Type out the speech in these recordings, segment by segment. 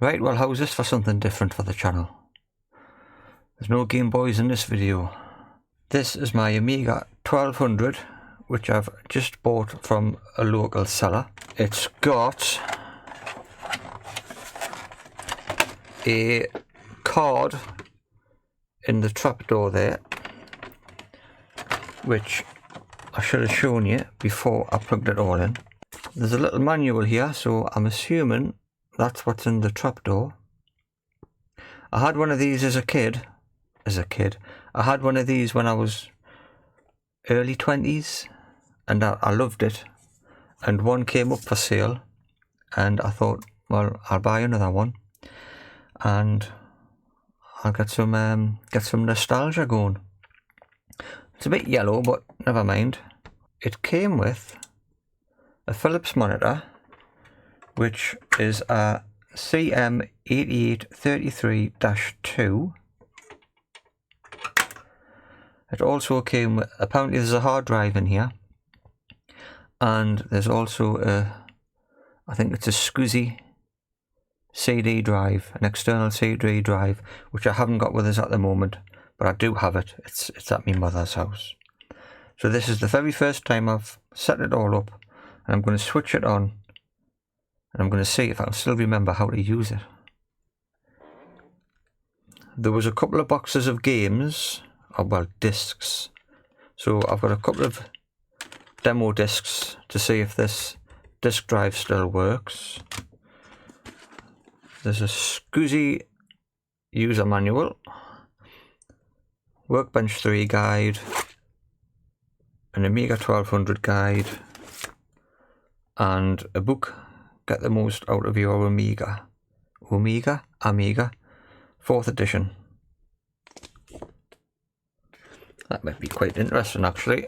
Right, well, how's this for something different for the channel? There's no Game Boys in this video. This is my Amiga 1200, which I've just bought from a local seller. It's got a card in the trapdoor there, which I should have shown you before I plugged it all in. There's a little manual here, so I'm assuming that's what's in the trapdoor. I had one of these as a kid. I had one of these when I was early 20s, and I loved it. And one came up for sale, and I thought, well, I'll buy another one, and I'll get some nostalgia going. It's a bit yellow, but never mind. It came with a Philips monitor, which is a CM8833-II. It also came with, apparently there's a hard drive in here, and there's also I think it's a SCSI CD drive, an external CD drive, which I haven't got with us at the moment, but I do have it. It's at my mother's house. So this is the very first time I've set it all up, and I'm going to switch it on, and I'm going to see if I can still remember how to use it. There was a couple of boxes of games, or well, discs. So I've got a couple of demo discs to see if this disk drive still works. There's a SCSI user manual, Workbench 3 guide, an Amiga 1200 guide, and a book, Get the Most Out of Your Amiga, 4th edition. That might be quite interesting, actually.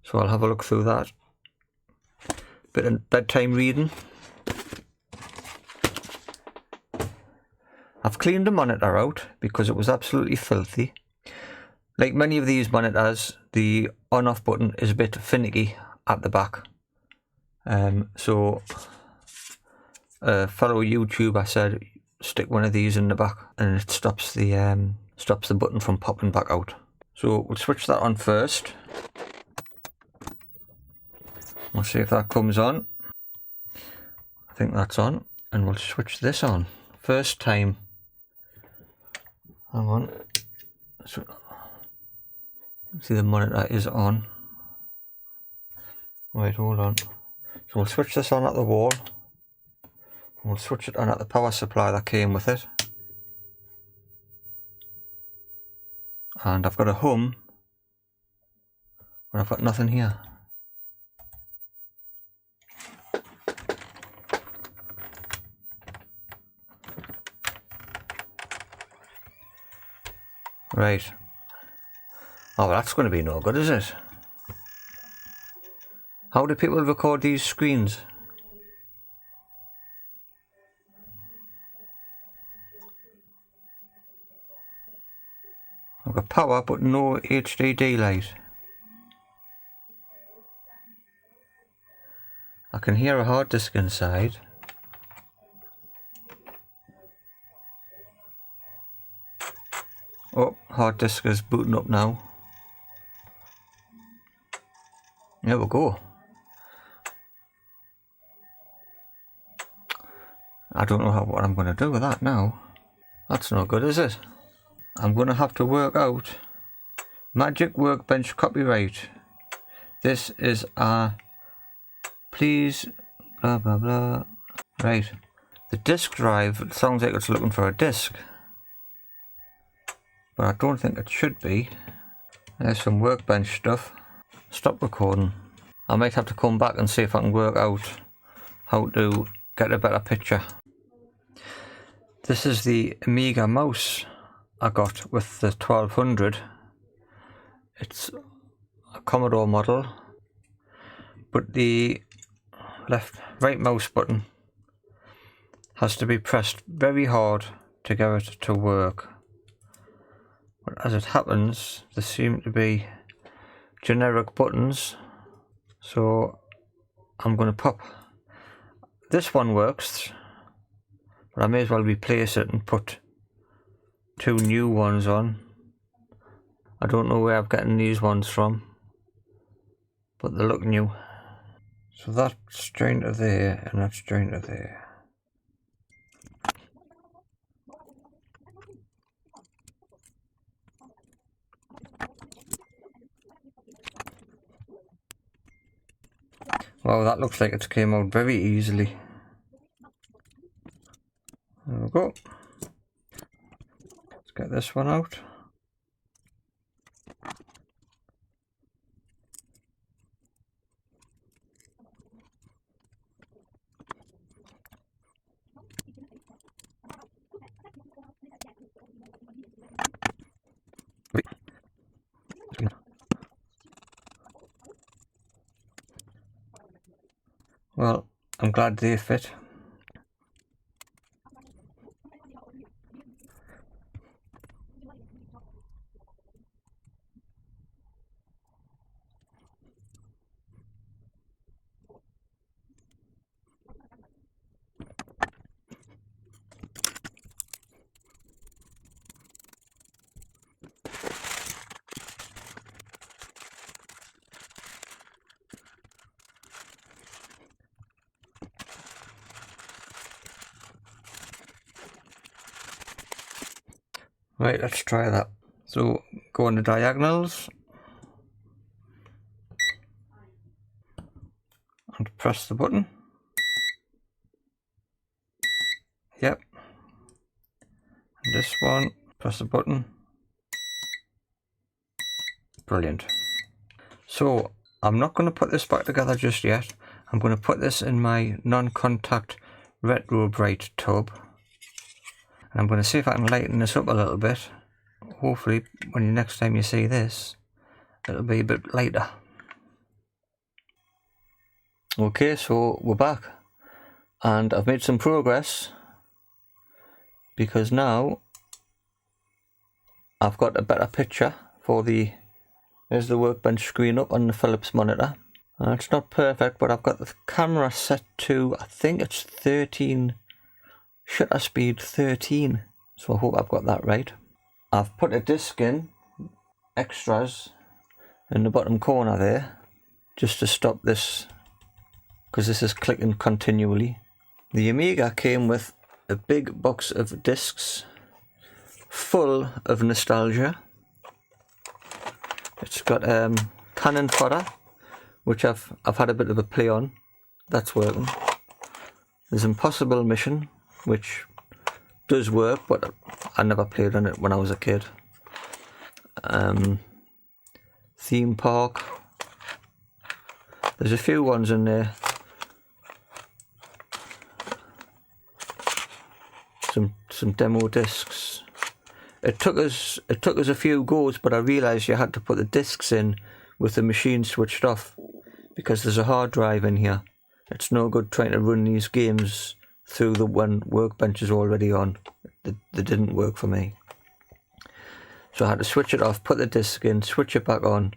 So I'll have a look through that. Bit of bedtime reading. I've cleaned the monitor out because it was absolutely filthy. Like many of these monitors, the on-off button is a bit finicky at the back. So a fellow YouTuber said stick one of these in the back and it stops the button from popping back out. So we'll switch that on first. We'll see if that comes on. I think that's on, and we'll switch this on. First time. Hang on. So, see, the monitor is on. Wait, hold on. So we'll switch this on at the wall. We'll switch it on at the power supply that came with it. And I've got a hum, but I've got nothing here. Right. Oh, well, that's going to be no good, is it? How do people record these screens? I've got power, but no HDD light. I can hear a hard disk inside. Oh, hard disk is booting up now. There we go. I don't know what I'm going to do with that now. That's no good, is it? I'm going to have to work out Magic Workbench copyright. This is a please blah blah blah. Right. The disk drive, it sounds like it's looking for a disk, but I don't think it should be. There's some Workbench stuff. Stop recording. I might have to come back and see if I can work out how to get a better picture. This is the Amiga mouse I got with the 1200. It's a Commodore model, but the right mouse button has to be pressed very hard to get it to work. But as it happens, there seem to be generic buttons, so I'm going to pop, this one works, but I may as well replace it and put 2 new ones on. I don't know where I'm getting these ones from, but they look new. So that's joined to there and that's joined to there. Wow, that looks like it came out very easily. There we go. Let's get this one out. Well, I'm glad they fit. Right, let's try that. So go on the diagonals and press the button. Yep. And this one, press the button. Brilliant. So I'm not going to put this back together just yet. I'm going to put this in my non-contact retro bright tub. And I'm going to see if I can lighten this up a little bit. Hopefully, when next time you see this, it'll be a bit lighter. Okay, so we're back. And I've made some progress. Because now, I've got a better picture for there's the workbench screen up on the Philips monitor. It's not perfect, but I've got the camera set to, I think it's 13. Shutter speed 13, so I hope I've got that right. I've put a disc in, extras, in the bottom corner there, just to stop this, because this is clicking continually. The Amiga came with a big box of discs, full of nostalgia. It's got Cannon Fodder, which I've had a bit of a play on. That's working. There's Impossible Mission, which does work, but I never played on it when I was a kid. Theme Park. There's a few ones in there. Some demo discs. It took us a few goes, but I realised you had to put the discs in with the machine switched off, because there's a hard drive in here. It's no good trying to run these games through the one workbench is already on. They didn't work for me. So I had to switch it off, put the disc in, switch it back on,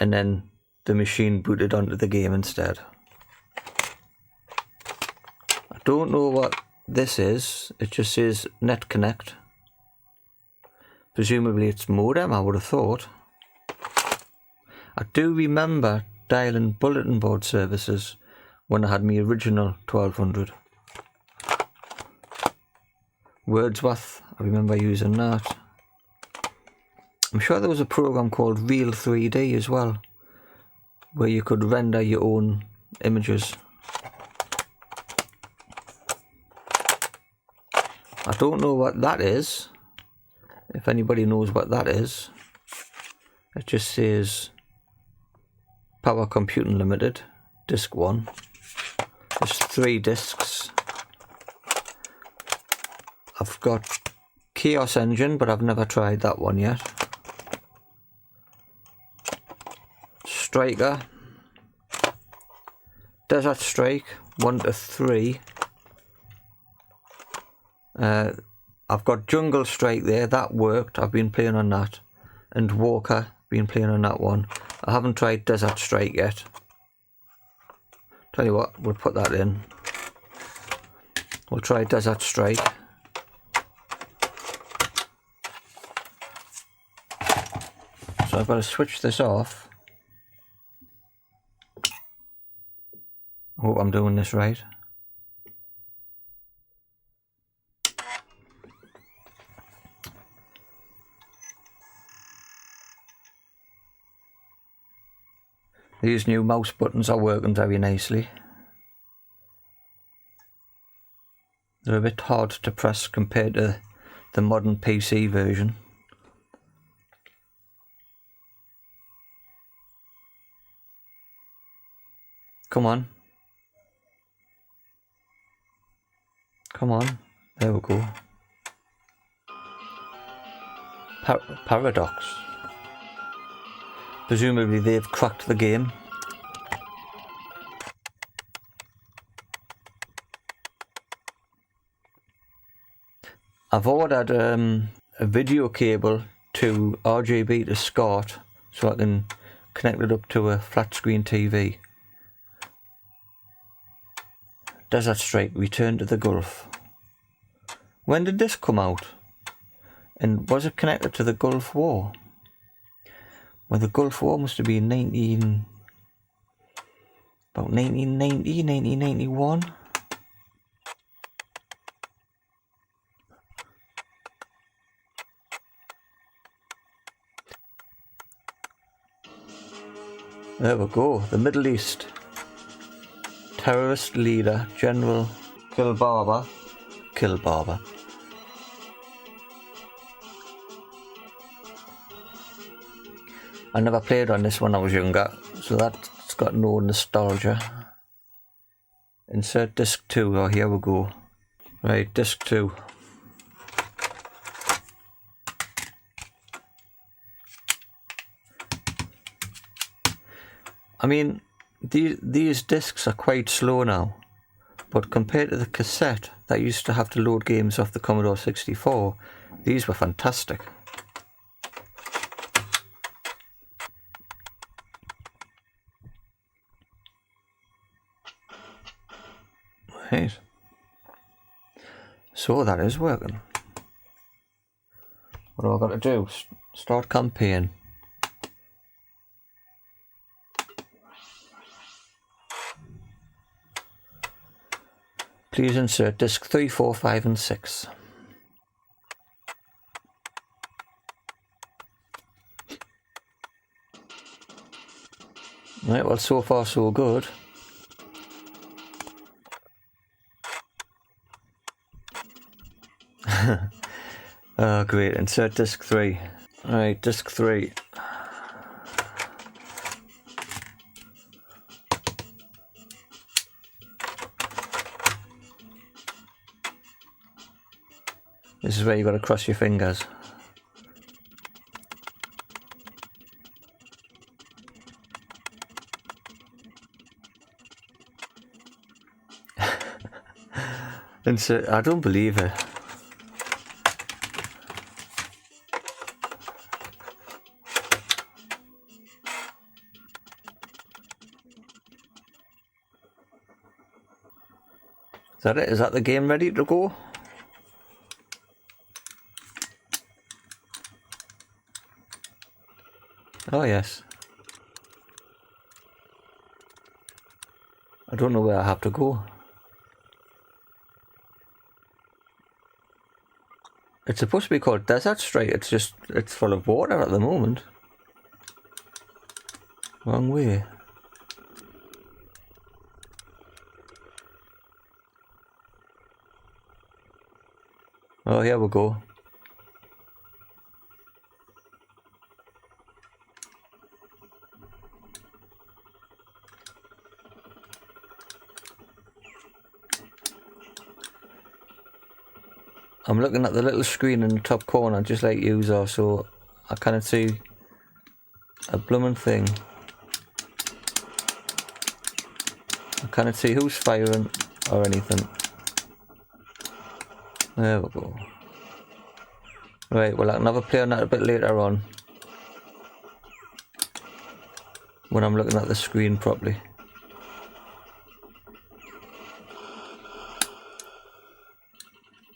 and then the machine booted onto the game instead. I don't know what this is. It just says Net Connect. Presumably it's modem, I would have thought. I do remember dialing bulletin board services when I had my original 1200. Wordsworth, I remember using that. I'm sure there was a program called Real 3D as well, where you could render your own images. I don't know what that is. If anybody knows what that is, it just says Power Computing Limited, Disc 1. There's 3 discs. I've got Chaos Engine, but I've never tried that one yet. Striker. Desert Strike 1 to 3. I've got Jungle Strike there, that worked, I've been playing on that. And Walker, been playing on that one. I haven't tried Desert Strike yet. Tell you what, we'll put that in. We'll try Desert Strike. So I've got to switch this off. I hope I'm doing this right. These new mouse buttons are working very nicely. They're a bit hard to press compared to the modern PC version. Come on. Come on. There we go. Paradox. Presumably they've cracked the game. I've ordered a video cable to RGB to SCART so I can connect it up to a flat screen TV. Desert Strike, Return to the Gulf. When did this come out? And was it connected to the Gulf War? Well, the Gulf War must have been about 1990, 1991. There we go, the Middle East. Terrorist leader, General Kilbarber. I never played on this when I was younger, so that's got no nostalgia. Insert disc 2, oh here we go. Right, disc 2. I mean, these discs are quite slow now, but compared to the cassette that used to have to load games off the Commodore 64, these were fantastic. Right. So that is working. What have I got to do? Start campaign. Please insert disc 3, 4, 5 and 6. Right, well so far so good. Oh great, insert disc 3. Alright, disc 3. This is where you got to cross your fingers. Insert, I don't believe it. Is that it? Is that the game ready to go? Oh yes. I don't know where I have to go. It's supposed to be called Desert Strike, it's full of water at the moment. Wrong way. Oh, here we go. I'm looking at the little screen in the top corner, just like user, so I can't see a blooming thing. I can't see who's firing or anything. There we go. Right, well I can have a play on that a bit later on, when I'm looking at the screen properly.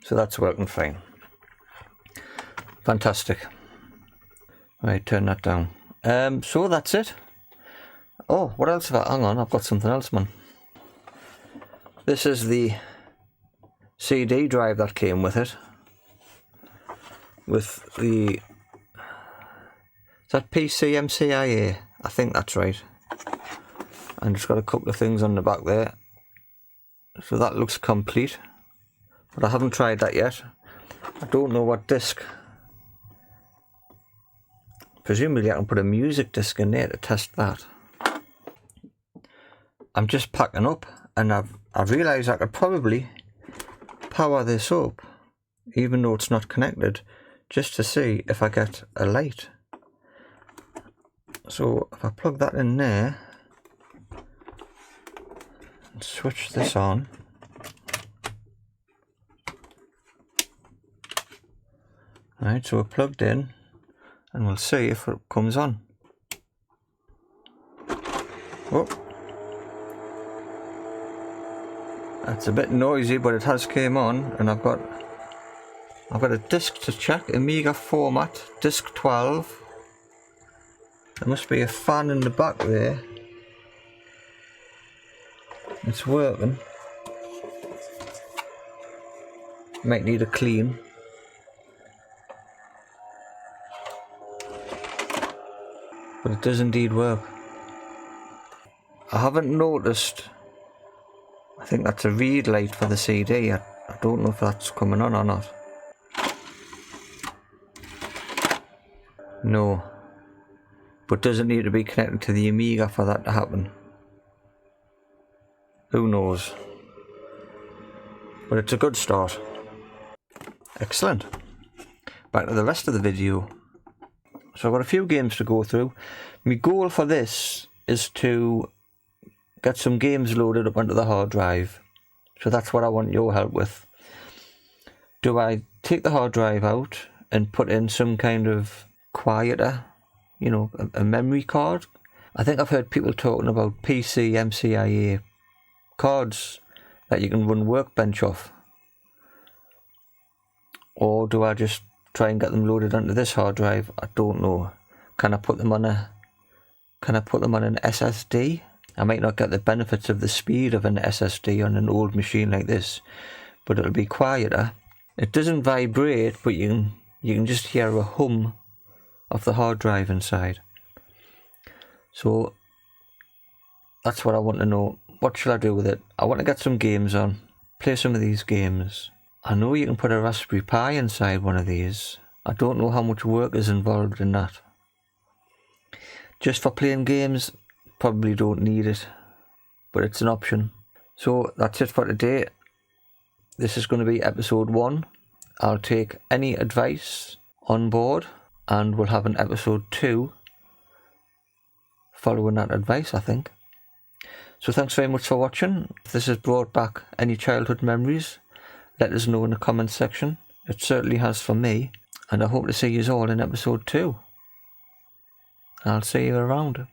So that's working fine. Fantastic. Right, turn that down. So that's it. Oh, what else have I? Hang on, I've got something else, man. This is the CD drive that came with it. With the... Is that PCMCIA? I think that's right. And it's got a couple of things on the back there. So that looks complete. But I haven't tried that yet. I don't know what disc. Presumably I can put a music disc in there to test that. I'm just packing up, and I've realised I could probably power this up, even though it's not connected, just to see if I get a light. So if I plug that in there and switch this on, right, so we're plugged in, and we'll see if it comes on. Oh, that's a bit noisy, but it has came on, and I've got a disc to check. Amiga format, disc 12. There must be a fan in the back there. It's working. Might need a clean. But it does indeed work. I haven't noticed. I think that's a read light for the CD. I don't know if that's coming on or not. No. But does it need to be connected to the Amiga for that to happen? Who knows? But it's a good start. Excellent. Back to the rest of the video. So I've got a few games to go through. My goal for this is to get some games loaded up onto the hard drive. So that's what I want your help with. Do I take the hard drive out and put in some kind of quieter, you know, a memory card? I think I've heard people talking about PCMCIA cards that you can run Workbench off. Or do I just try and get them loaded onto this hard drive? I don't know. Can I put them on an SSD? I might not get the benefits of the speed of an SSD on an old machine like this, but it'll be quieter. It doesn't vibrate, but you can just hear a hum of the hard drive inside. So that's what I want to know. What shall I do with it? I want to get some games on, play some of these games. I know you can put a Raspberry Pi inside one of these. I don't know how much work is involved in that. Just for playing games, probably don't need it, but it's an option. So that's it for today. This is going to be episode 1. I'll take any advice on board, and we'll have an episode 2 following that advice, I think. So thanks very much for watching. If this has brought back any childhood memories, let us know in the comments section. It certainly has for me, and I hope to see you all in episode 2. I'll see you around.